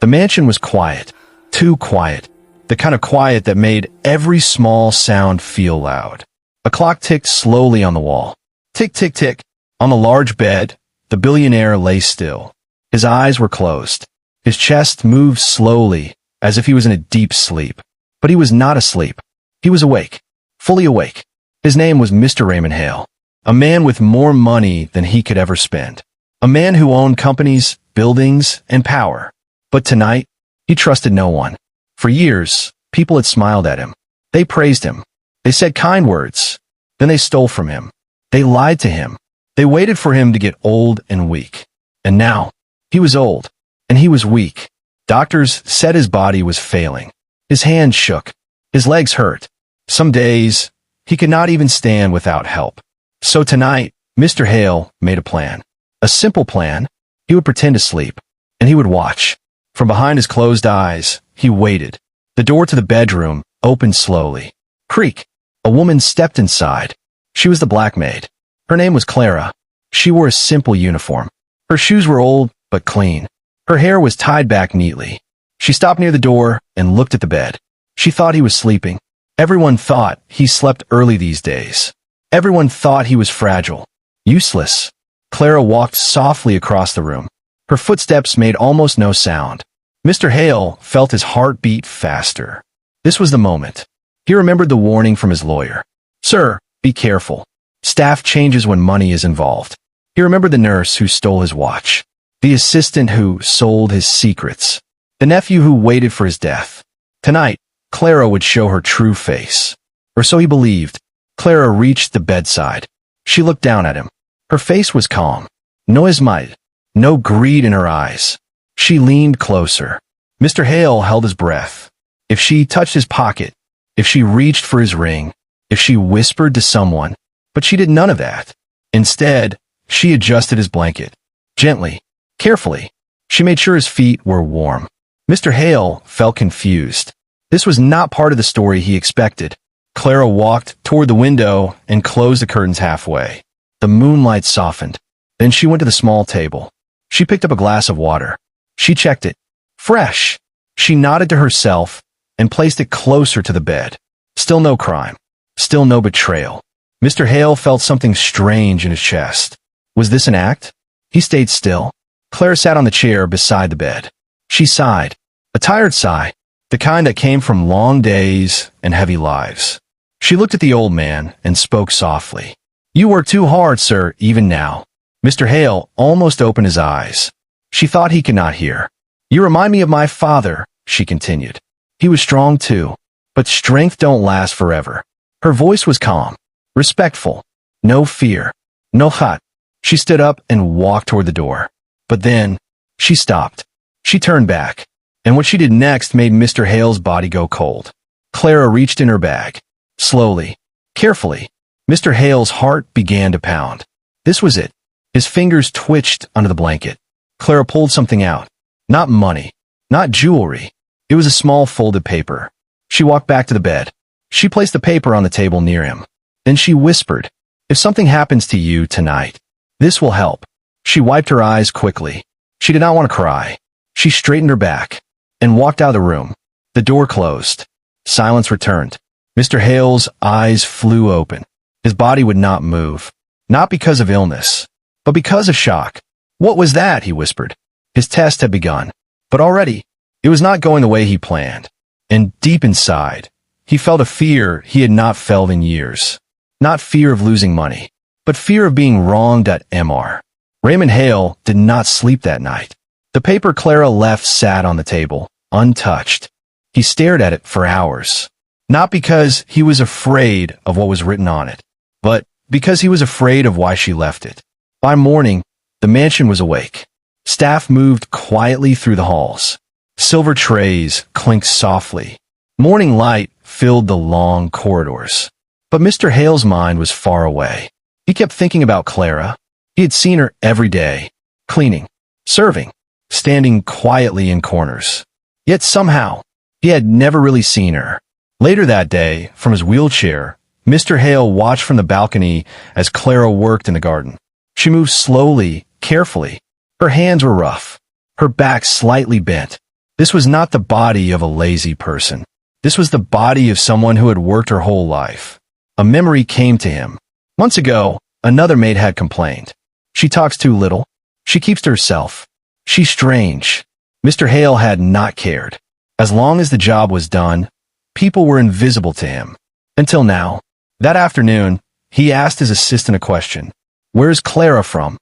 The mansion was quiet, too quiet, the kind of quiet that made every small sound feel loud. A clock ticked slowly on the wall. Tick, tick, tick. On the large bed, the billionaire lay still. His eyes were closed. His chest moved slowly, as if he was in a deep sleep. But he was not asleep. He was awake, fully awake. His name was Mr. Raymond Hale, a man with more money than he could ever spend. A man who owned companies, buildings, and power. But tonight, he trusted no one. For years, people had smiled at him. They praised him. They said kind words. Then they stole from him. They lied to him. They waited for him to get old and weak. And now, he was old, and he was weak. Doctors said his body was failing. His hands shook. His legs hurt. Some days, he could not even stand without help. So tonight, Mr. Hale made a plan. A simple plan. He would pretend to sleep, and he would watch. From behind his closed eyes, he waited. The door to the bedroom opened slowly. Creak. A woman stepped inside. She was the black maid. Her name was Clara. She wore a simple uniform. Her shoes were old, but clean. Her hair was tied back neatly. She stopped near the door and looked at the bed. She thought he was sleeping. Everyone thought he slept early these days. Everyone thought he was fragile. Useless. Clara walked softly across the room. Her footsteps made almost no sound. Mr. Hale felt his heart beat faster. This was the moment. He remembered the warning from his lawyer. Sir, be careful. Staff changes when money is involved. He remembered the nurse who stole his watch. The assistant who sold his secrets. The nephew who waited for his death. Tonight, Clara would show her true face. Or so he believed. Clara reached the bedside. She looked down at him. Her face was calm. No ismite. No greed in her eyes. She leaned closer. Mr. Hale held his breath. If she touched his pocket, if she reached for his ring, if she whispered to someone, but she did none of that. Instead, she adjusted his blanket. Gently, carefully. She made sure his feet were warm. Mr. Hale felt confused. This was not part of the story he expected. Clara walked toward the window and closed the curtains halfway. The moonlight softened. Then she went to the small table. She picked up a glass of water. She checked it. Fresh. She nodded to herself and placed it closer to the bed. Still no crime. Still no betrayal. Mr. Hale felt something strange in his chest. Was this an act? He stayed still. Clara sat on the chair beside the bed. She sighed. A tired sigh. The kind that came from long days and heavy lives. She looked at the old man and spoke softly. You work too hard, sir, even now. Mr. Hale almost opened his eyes. She thought he could not hear. You remind me of my father, she continued. He was strong too, but strength don't last forever. Her voice was calm, respectful, no fear, no hot. She stood up and walked toward the door. But then, she stopped. She turned back, and what she did next made Mr. Hale's body go cold. Clara reached in her bag. Slowly, carefully, Mr. Hale's heart began to pound. This was it. His fingers twitched under the blanket. Clara pulled something out. Not money. Not jewelry. It was a small folded paper. She walked back to the bed. She placed the paper on the table near him. Then she whispered, If something happens to you tonight, this will help. She wiped her eyes quickly. She did not want to cry. She straightened her back and walked out of the room. The door closed. Silence returned. Mr. Hale's eyes flew open. His body would not move. Not because of illness, but because of shock. What was that? He whispered. His test had begun. But already, it was not going the way he planned. And deep inside, he felt a fear he had not felt in years. Not fear of losing money, but fear of being wronged at MR. Raymond Hale did not sleep that night. The paper Clara left sat on the table, untouched. He stared at it for hours. Not because he was afraid of what was written on it, but because he was afraid of why she left it. By morning, the mansion was awake. Staff moved quietly through the halls. Silver trays clinked softly. Morning light filled the long corridors. But Mr. Hale's mind was far away. He kept thinking about Clara. He had seen her every day, cleaning, serving, standing quietly in corners. Yet somehow, he had never really seen her. Later that day, from his wheelchair, Mr. Hale watched from the balcony as Clara worked in the garden. She moved slowly, carefully. Her hands were rough, her back slightly bent. This was not the body of a lazy person. This was the body of someone who had worked her whole life. A memory came to him. Months ago, another maid had complained. She talks too little. She keeps to herself. She's strange. Mr. Hale had not cared. As long as the job was done, people were invisible to him. Until now. That afternoon, he asked his assistant a question. "Where's Clara from?"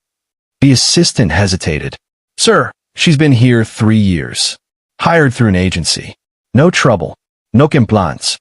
The assistant hesitated. "Sir, she's been here 3 years. Hired through an agency. No trouble. No complaints."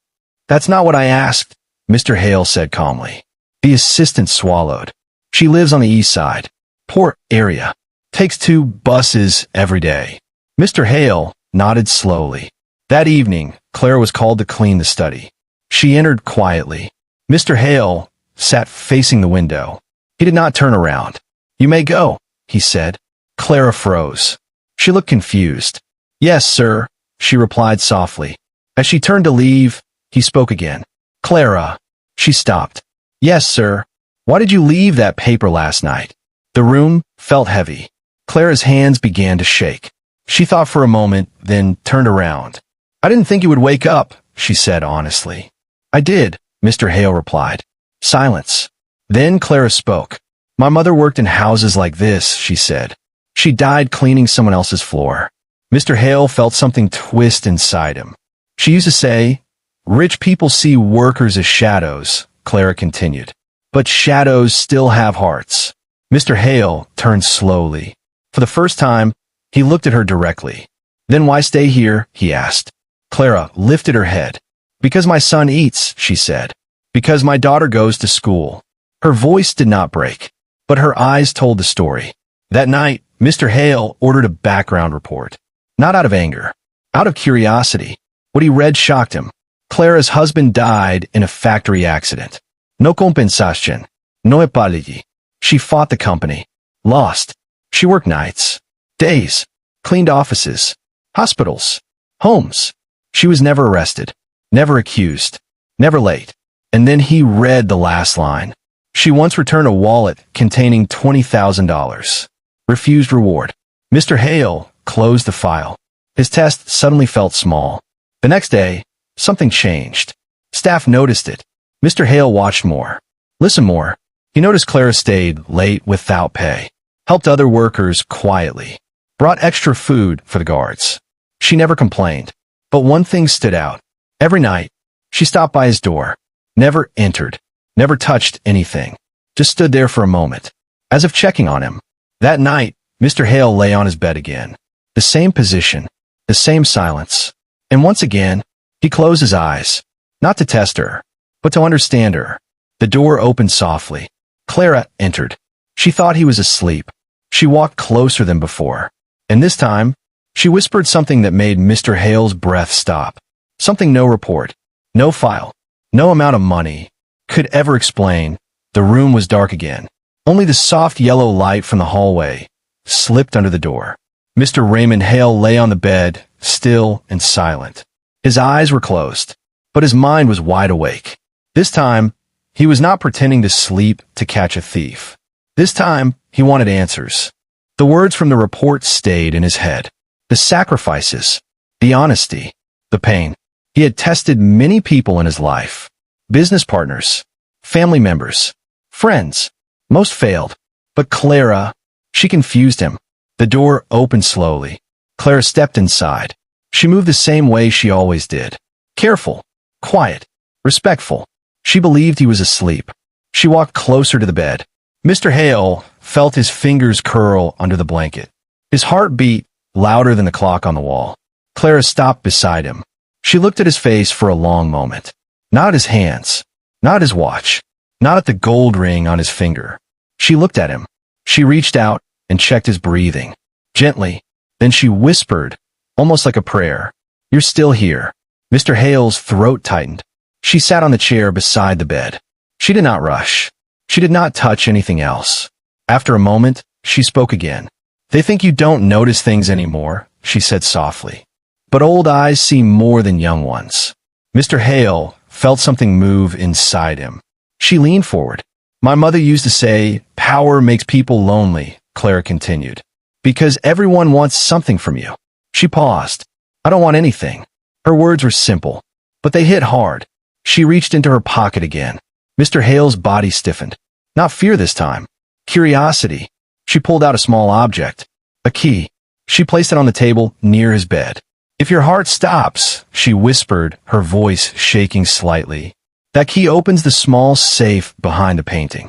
"That's not what I asked," Mr. Hale said calmly. The assistant swallowed. "She lives on the east side. Poor area. Takes 2 buses every day." Mr. Hale nodded slowly. That evening, Clara was called to clean the study. She entered quietly. Mr. Hale sat facing the window. He did not turn around. "You may go," he said. Clara froze. She looked confused. "Yes, sir," she replied softly. As she turned to leave, he spoke again. "Clara." She stopped. "Yes, sir. Why did you leave that paper last night?" The room felt heavy. Clara's hands began to shake. She thought for a moment, then turned around. "I didn't think you would wake up," she said honestly. "I did," Mr. Hale replied. Silence. Then Clara spoke. "My mother worked in houses like this," she said. "She died cleaning someone else's floor." Mr. Hale felt something twist inside him. "She used to say, 'Rich people see workers as shadows,'" Clara continued. "But shadows still have hearts." Mr. Hale turned slowly. For the first time, he looked at her directly. "Then why stay here?" he asked. Clara lifted her head. "Because my son eats," she said. "Because my daughter goes to school." Her voice did not break, but her eyes told the story. That night, Mr. Hale ordered a background report. Not out of anger, out of curiosity. What he read shocked him. Clara's husband died in a factory accident. No compensation. No apology. She fought the company. Lost. She worked nights. Days. Cleaned offices. Hospitals. Homes. She was never arrested. Never accused. Never late. And then he read the last line. She once returned a wallet containing $20,000. Refused reward. Mr. Hale closed the file. His test suddenly felt small. The next day, something changed. Staff noticed it. Mr. Hale watched more. Listened more. He noticed Clara stayed late without pay. Helped other workers quietly. Brought extra food for the guards. She never complained. But one thing stood out. Every night, she stopped by his door. Never entered. Never touched anything. Just stood there for a moment. As if checking on him. That night, Mr. Hale lay on his bed again. The same position. The same silence. And once again, he closed his eyes. Not to test her, but to understand her. The door opened softly. Clara entered. She thought he was asleep. She walked closer than before. And this time, she whispered something that made Mr. Hale's breath stop. Something no report, no file, no amount of money could ever explain. The room was dark again. Only the soft yellow light from the hallway slipped under the door. Mr. Raymond Hale lay on the bed, still and silent. His eyes were closed, but his mind was wide awake. This time, he was not pretending to sleep to catch a thief. This time, he wanted answers. The words from the report stayed in his head. The sacrifices, the honesty, the pain. He had tested many people in his life. Business partners, family members, friends. Most failed. But Clara, she confused him. The door opened slowly. Clara stepped inside. She moved the same way she always did. Careful, quiet, respectful. She believed he was asleep. She walked closer to the bed. Mr. Hale felt his fingers curl under the blanket. His heart beat louder than the clock on the wall. Clara stopped beside him. She looked at his face for a long moment. Not at his hands. Not at his watch. Not at the gold ring on his finger. She looked at him. She reached out and checked his breathing. Gently. Then she whispered, almost like a prayer. "You're still here." Mr. Hale's throat tightened. She sat on the chair beside the bed. She did not rush. She did not touch anything else. After a moment, she spoke again. "They think you don't notice things anymore," she said softly. "But old eyes see more than young ones." Mr. Hale felt something move inside him. She leaned forward. "My mother used to say, 'Power makes people lonely,'" Clara continued. "Because everyone wants something from you." She paused. I don't want anything. Her words were simple, but they hit hard. She reached into her pocket again. Mr. Hale's body stiffened. Not fear this time. Curiosity. She pulled out a small object. A key. She placed it on the table near his bed. If your heart stops, she whispered, her voice shaking slightly, that key opens the small safe behind the painting.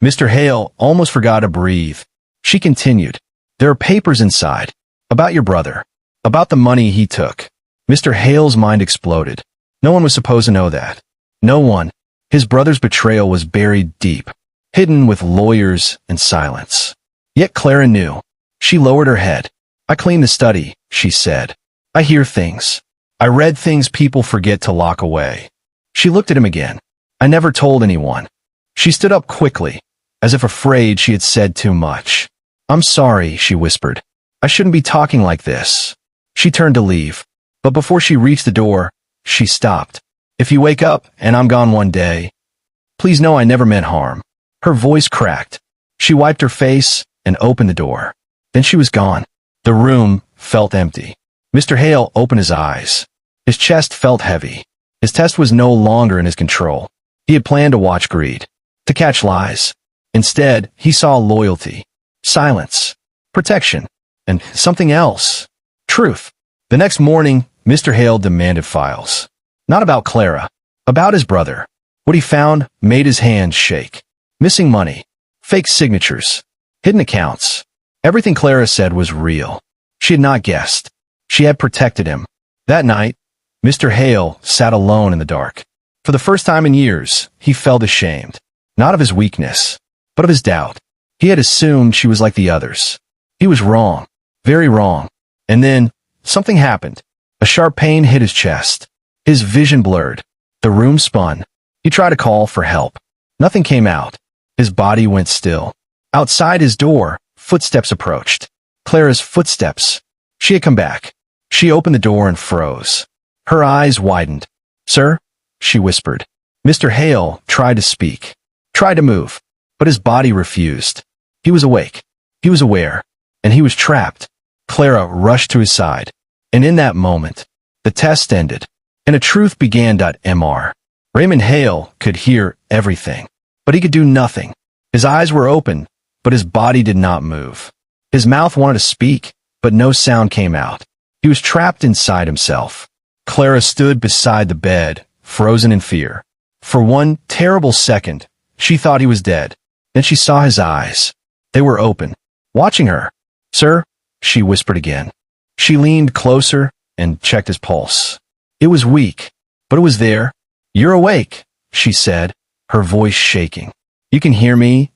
Mr. Hale almost forgot to breathe. She continued, there are papers inside. About your brother. About the money he took. Mr. Hale's mind exploded. No one was supposed to know that. No one. His brother's betrayal was buried deep, hidden with lawyers and silence. Yet Clara knew. She lowered her head. I clean the study, she said. I hear things. I read things people forget to lock away. She looked at him again. I never told anyone. She stood up quickly, as if afraid she had said too much. I'm sorry, she whispered. I shouldn't be talking like this. She turned to leave, but before she reached the door, she stopped. If you wake up and I'm gone one day, please know I never meant harm. Her voice cracked. She wiped her face and opened the door. Then she was gone. The room felt empty. Mr. Hale opened his eyes. His chest felt heavy. His test was no longer in his control. He had planned to watch greed, to catch lies. Instead, he saw loyalty, silence, protection, and something else. Truth. The next morning, Mr. Hale demanded files. Not about Clara, about his brother. What he found made his hands shake. Missing money, fake signatures, hidden accounts. Everything Clara said was real. She had not guessed. She had protected him. That night, Mr. Hale sat alone in the dark. For the first time in years, he felt ashamed. Not of his weakness, but of his doubt. He had assumed she was like the others. He was wrong. Very wrong. And then, something happened. A sharp pain hit his chest. His vision blurred. The room spun. He tried to call for help. Nothing came out. His body went still. Outside his door, footsteps approached. Clara's footsteps. She had come back. She opened the door and froze. Her eyes widened. Sir? She whispered. Mr. Hale tried to speak, tried to move, but his body refused. He was awake. He was aware. And he was trapped. Clara rushed to his side. And in that moment, the test ended, and a truth began. Mr. Raymond Hale could hear everything, but he could do nothing. His eyes were open, but his body did not move. His mouth wanted to speak, but no sound came out. He was trapped inside himself. Clara stood beside the bed, frozen in fear. For one terrible second, she thought he was dead. Then she saw his eyes. They were open, watching her. Sir? She whispered again. She leaned closer and checked his pulse. It was weak, but it was there. You're awake, she said, her voice shaking. You can hear me,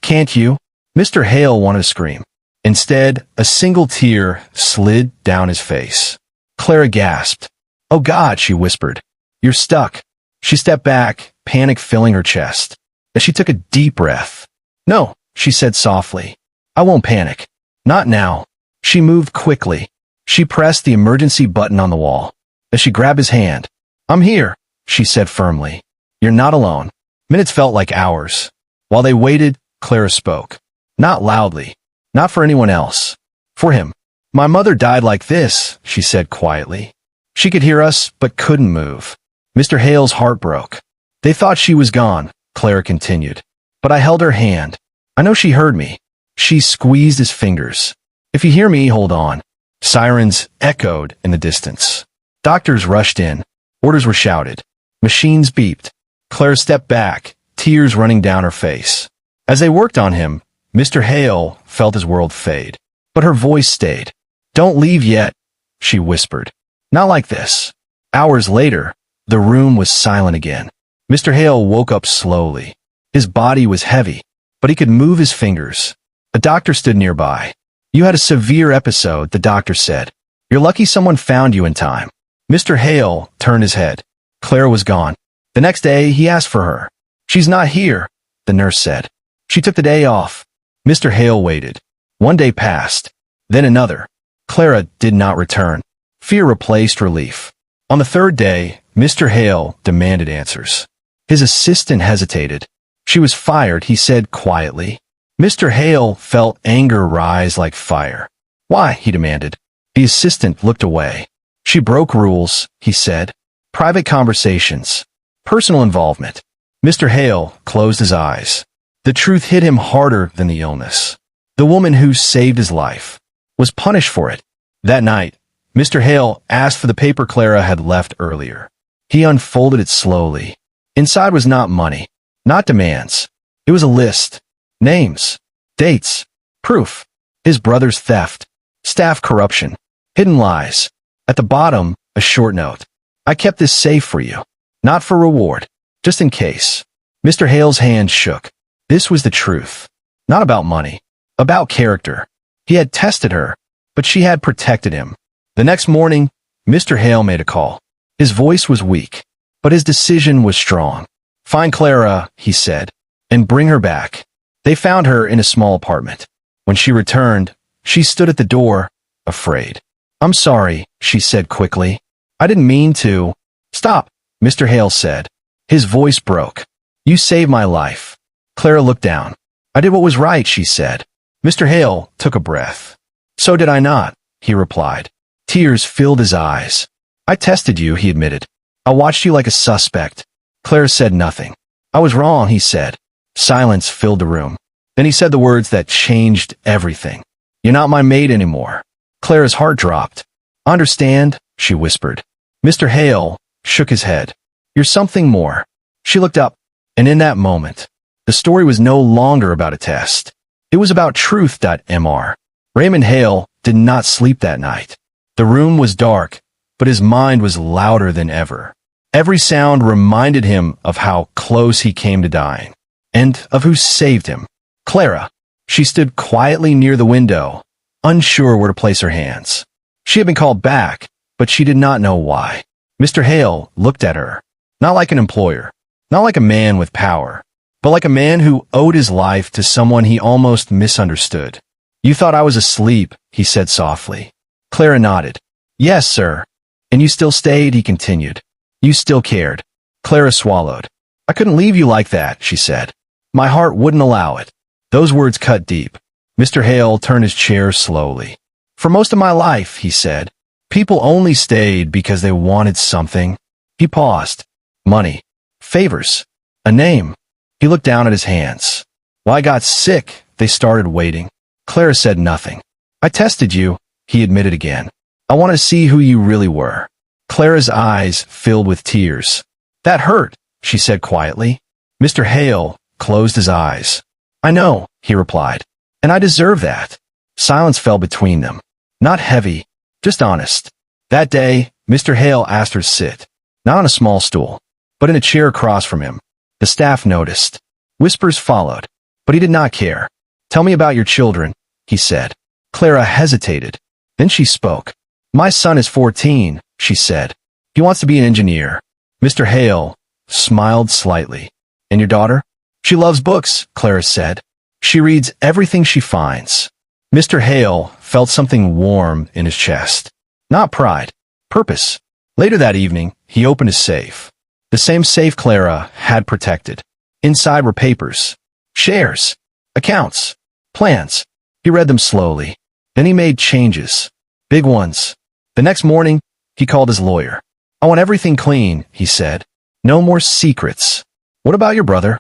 can't you? Mr. Hale wanted to scream. Instead, a single tear slid down his face. Clara gasped. Oh God, she whispered. You're stuck. She stepped back, panic filling her chest. As she took a deep breath. No, she said softly. I won't panic. Not now. She moved quickly. She pressed the emergency button on the wall. As she grabbed his hand. I'm here, she said firmly. You're not alone. Minutes felt like hours. While they waited, Clara spoke. Not loudly. Not for anyone else. For him. My mother died like this, she said quietly. She could hear us, but couldn't move. Mr. Hale's heart broke. They thought she was gone, Clara continued. But I held her hand. I know she heard me. She squeezed his fingers. If you hear me, hold on. Sirens echoed in the distance. Doctors rushed in. Orders were shouted. Machines beeped. Clara stepped back, tears running down her face. As they worked on him, Mr. Hale felt his world fade. But her voice stayed. Don't leave yet, she whispered. Not like this. Hours later, the room was silent again. Mr. Hale woke up slowly. His body was heavy, but he could move his fingers. A doctor stood nearby. You had a severe episode, the doctor said. You're lucky someone found you in time. Mr. Hale turned his head. Clara was gone. The next day, he asked for her. She's not here, the nurse said. She took the day off. Mr. Hale waited. One day passed. Then another. Clara did not return. Fear replaced relief. On the third day, Mr. Hale demanded answers. His assistant hesitated. She was fired, he said quietly. Mr. Hale felt anger rise like fire. Why? He demanded. The assistant looked away. She broke rules, he said. Private conversations. Personal involvement. Mr. Hale closed his eyes. The truth hit him harder than the illness. The woman who saved his life was punished for it. That night, Mr. Hale asked for the paper Clara had left earlier. He unfolded it slowly. Inside was not money, not demands. It was a list. Names, dates, proof. His brother's theft, staff corruption, hidden lies. At the bottom, a short note. I kept this safe for you. Not for reward, just in case. Mr. Hale's hand shook. This was the truth. Not about money, about character. He had tested her, but she had protected him. The next morning, Mr. Hale made a call. His voice was weak, but his decision was strong. Find Clara, he said, and bring her back. They found her in a small apartment. When she returned, she stood at the door, afraid. I'm sorry, she said quickly. I didn't mean to. Stop, Mr. Hale said. His voice broke. You saved my life. Clara looked down. I did what was right, she said. Mr. Hale took a breath. So did I not, he replied. Tears filled his eyes. I tested you, he admitted. I watched you like a suspect. Clara said nothing. I was wrong, he said. Silence filled the room. Then he said the words that changed everything. You're not my maid anymore. Clara's heart dropped. Understand, she whispered. Mr. Hale shook his head. You're something more. She looked up, and in that moment, the story was no longer about a test. It was about truth.mr. Raymond Hale did not sleep that night. The room was dark, but his mind was louder than ever. Every sound reminded him of how close he came to dying, and of who saved him. Clara. She stood quietly near the window, unsure where to place her hands. She had been called back, but she did not know why. Mr. Hale looked at her, not like an employer, not like a man with power, but like a man who owed his life to someone he almost misunderstood. You thought I was asleep, he said softly. Clara nodded. Yes, sir. And you still stayed, he continued. You still cared. Clara swallowed. I couldn't leave you like that, she said. My heart wouldn't allow it. Those words cut deep. Mr. Hale turned his chair slowly. For most of my life, he said, people only stayed because they wanted something. He paused. Money. Favors. A name. He looked down at his hands. When I got sick, they started waiting. Clara said nothing. I tested you, he admitted again. I wanted to see who you really were. Clara's eyes filled with tears. That hurt, she said quietly. Mr. Hale closed his eyes. I know, he replied, and I deserve that. Silence fell between them. Not heavy, just honest. That day, Mr. Hale asked her to sit, not on a small stool, but in a chair across from him. The staff noticed. Whispers followed, but he did not care. Tell me about your children, he said. Clara hesitated. Then she spoke. My son is 14, she said. He wants to be an engineer. Mr. Hale smiled slightly. And your daughter? She loves books, Clara said. She reads everything she finds. Mr. Hale felt something warm in his chest. Not pride, purpose. Later that evening, he opened his safe. The same safe Clara had protected. Inside were papers, shares, accounts, plans. He read them slowly. Then he made changes. Big ones. The next morning, he called his lawyer. I want everything clean, he said. No more secrets. What about your brother?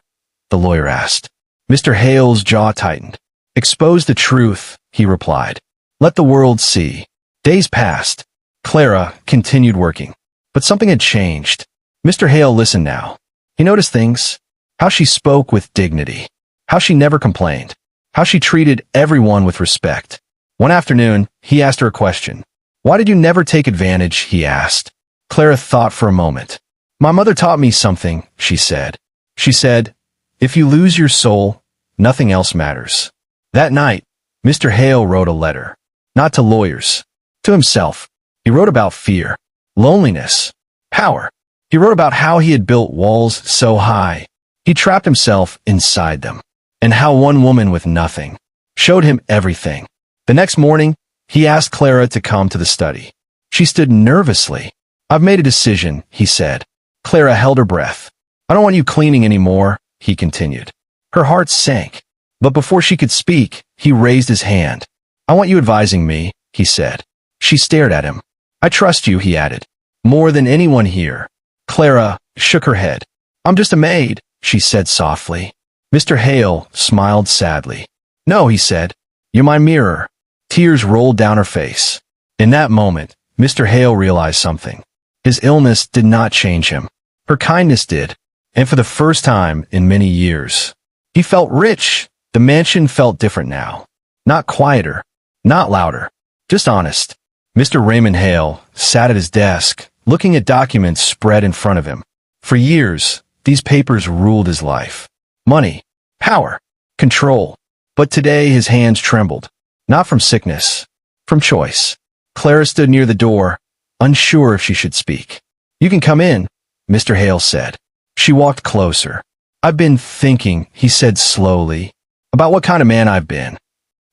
The lawyer asked. Mr. Hale's jaw tightened. Expose the truth, he replied. Let the world see. Days passed. Clara continued working. But something had changed. Mr. Hale listened now. He noticed things. How she spoke with dignity. How she never complained. How she treated everyone with respect. One afternoon, he asked her a question. Why did you never take advantage, he asked. Clara thought for a moment. My mother taught me something, she said. She said, if you lose your soul, nothing else matters. That night, Mr. Hale wrote a letter. Not to lawyers. To himself. He wrote about fear, loneliness, power. He wrote about how he had built walls so high. He trapped himself inside them. And how one woman with nothing showed him everything. The next morning, he asked Clara to come to the study. She stood nervously. I've made a decision, he said. Clara held her breath. I don't want you cleaning anymore, he continued. Her heart sank. But before she could speak, he raised his hand. I want you advising me, he said. She stared at him. I trust you, he added. More than anyone here. Clara shook her head. I'm just a maid, she said softly. Mr. Hale smiled sadly. No, he said. You're my mirror. Tears rolled down her face. In that moment, Mr. Hale realized something. His illness did not change him. Her kindness did. And for the first time in many years, he felt rich. The mansion felt different now. Not quieter, not louder, just honest. Mr. Raymond Hale sat at his desk, looking at documents spread in front of him. For years, these papers ruled his life. Money, power, control. But today his hands trembled. Not from sickness, from choice. Clara stood near the door, unsure if she should speak. You can come in, Mr. Hale said. She walked closer. I've been thinking, he said slowly, about what kind of man I've been.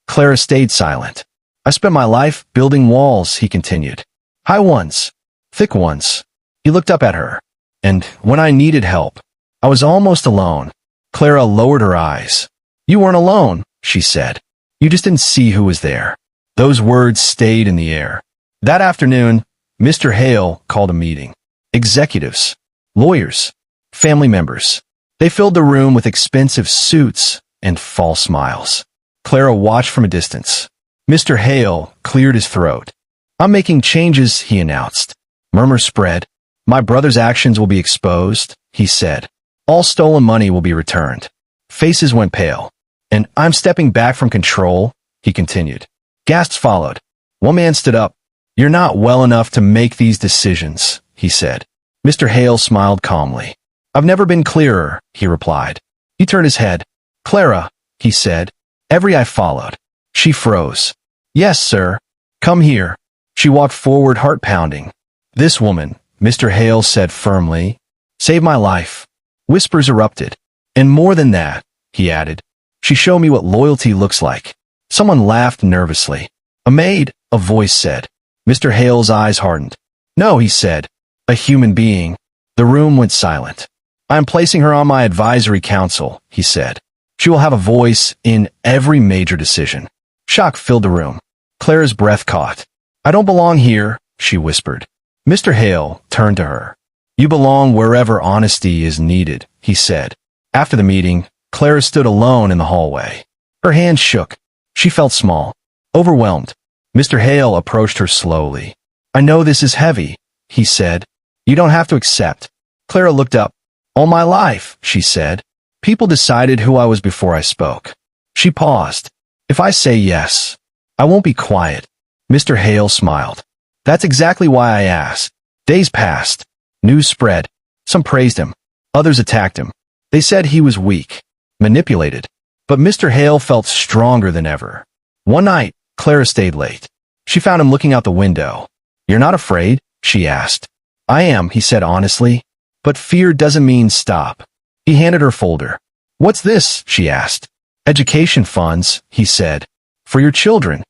Clara stayed silent. I spent my life building walls, he continued. High ones, thick ones. He looked up at her. And when I needed help, I was almost alone. Clara lowered her eyes. You weren't alone, she said. You just didn't see who was there. Those words stayed in the air. That afternoon, Mr. Hale called a meeting. Executives, lawyers, family members. They filled the room with expensive suits and false smiles. Clara watched from a distance. Mr. Hale cleared his throat. I'm making changes, he announced. Murmurs spread. My brother's actions will be exposed, he said. All stolen money will be returned. Faces went pale. And I'm stepping back from control, he continued. Gasps followed. One man stood up. You're not well enough to make these decisions, he said. Mr. Hale smiled calmly. I've never been clearer, he replied. He turned his head. Clara, he said. Every eye followed. She froze. Yes, sir. Come here. She walked forward, heart pounding. This woman, Mr. Hale said firmly, saved my life. Whispers erupted. And more than that, he added, she showed me what loyalty looks like. Someone laughed nervously. A maid, a voice said. Mr. Hale's eyes hardened. No, he said. A human being. The room went silent. I am placing her on my advisory council, he said. She will have a voice in every major decision. Shock filled the room. Clara's breath caught. I don't belong here, she whispered. Mr. Hale turned to her. You belong wherever honesty is needed, he said. After the meeting, Clara stood alone in the hallway. Her hands shook. She felt small, overwhelmed. Mr. Hale approached her slowly. I know this is heavy, he said. You don't have to accept. Clara looked up. All my life, she said. People decided who I was before I spoke. She paused. If I say yes, I won't be quiet. Mr. Hale smiled. That's exactly why I asked. Days passed. News spread. Some praised him. Others attacked him. They said he was weak, manipulated. But Mr. Hale felt stronger than ever. One night, Clara stayed late. She found him looking out the window. You're not afraid? She asked. I am, he said honestly. But fear doesn't mean stop. He handed her a folder. What's this? She asked. Education funds, he said. For your children.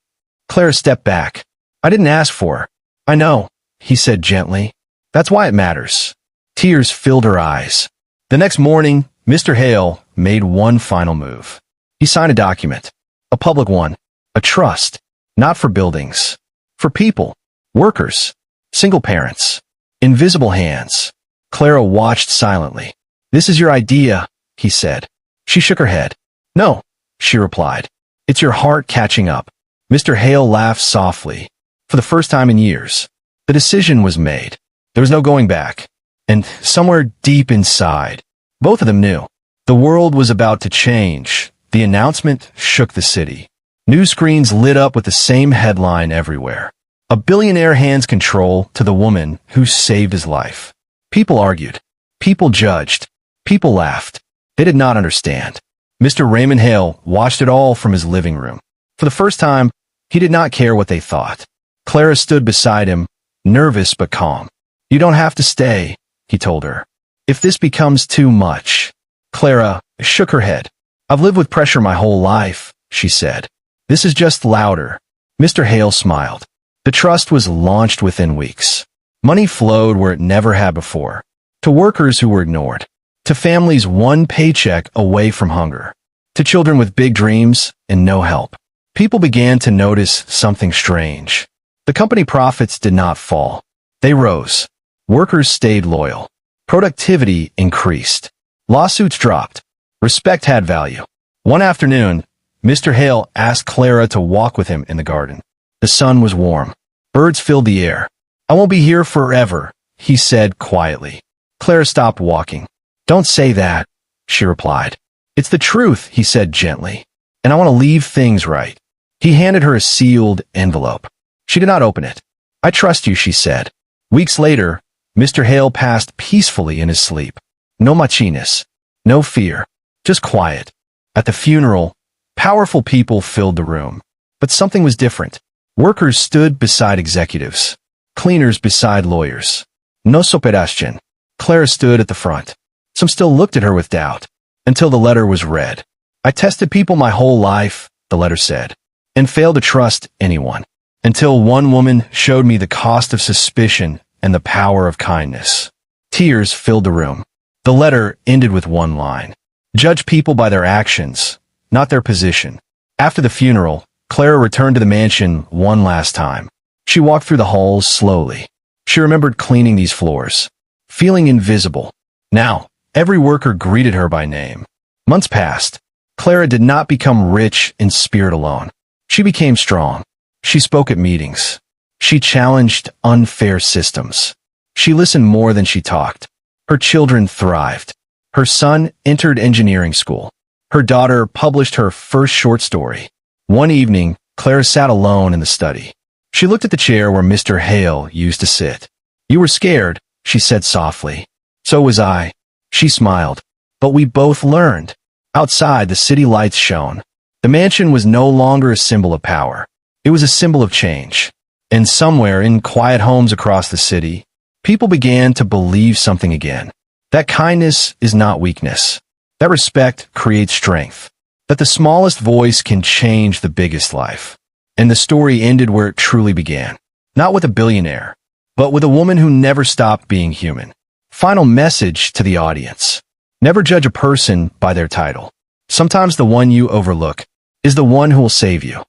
Clara stepped back. I didn't ask for her. I know, he said gently. That's why it matters. Tears filled her eyes. The next morning, Mr. Hale made one final move. He signed a document. A public one. A trust. Not for buildings. For people. Workers. Single parents. Invisible hands. Clara watched silently. This is your idea, he said. She shook her head. No, she replied. It's your heart catching up. Mr. Hale laughed softly. For the first time in years, the decision was made. There was no going back. And somewhere deep inside, both of them knew. The world was about to change. The announcement shook the city. News screens lit up with the same headline everywhere. A billionaire hands control to the woman who saved his life. People argued. People judged. People laughed. They did not understand. Mr. Raymond Hale watched it all from his living room. For the first time, he did not care what they thought. Clara stood beside him, nervous but calm. You don't have to stay, he told her. If this becomes too much. Clara shook her head. I've lived with pressure my whole life, she said. This is just louder. Mr. Hale smiled. The trust was launched within weeks. Money flowed where it never had before. To workers who were ignored. To families one paycheck away from hunger. To children with big dreams and no help. People began to notice something strange. The company profits did not fall. They rose. Workers stayed loyal. Productivity increased. Lawsuits dropped. Respect had value. One afternoon, Mr. Hale asked Clara to walk with him in the garden. The sun was warm. Birds filled the air. "I won't be here forever," he said quietly. Clara stopped walking. "Don't say that," she replied. "It's the truth," he said gently. "And I want to leave things right." He handed her a sealed envelope. She did not open it. "I trust you," she said. Weeks later, Mr. Hale passed peacefully in his sleep. No machiness. No fear. Just quiet. At the funeral, powerful people filled the room. But something was different. Workers stood beside executives. Cleaners beside lawyers. No superación. Clara stood at the front. Some still looked at her with doubt. Until the letter was read. "I tested people my whole life," the letter said, "and failed to trust anyone. Until one woman showed me the cost of suspicion and the power of kindness." Tears filled the room. The letter ended with one line. "Judge people by their actions, not their position." After the funeral, Clara returned to the mansion one last time. She walked through the halls slowly. She remembered cleaning these floors, feeling invisible. Now, every worker greeted her by name. Months passed. Clara did not become rich in spirit alone. She became strong. She spoke at meetings. She challenged unfair systems. She listened more than she talked. Her children thrived. Her son entered engineering school. Her daughter published her first short story. One evening, Clara sat alone in the study. She looked at the chair where Mr. Hale used to sit. "You were scared," she said softly. "So was I." She smiled. "But we both learned." Outside, the city lights shone. The mansion was no longer a symbol of power. It was a symbol of change. And somewhere in quiet homes across the city, people began to believe something again. That kindness is not weakness. That respect creates strength. That the smallest voice can change the biggest life. And the story ended where it truly began. Not with a billionaire, but with a woman who never stopped being human. Final message to the audience. Never judge a person by their title. Sometimes the one you overlook is the one who will save you.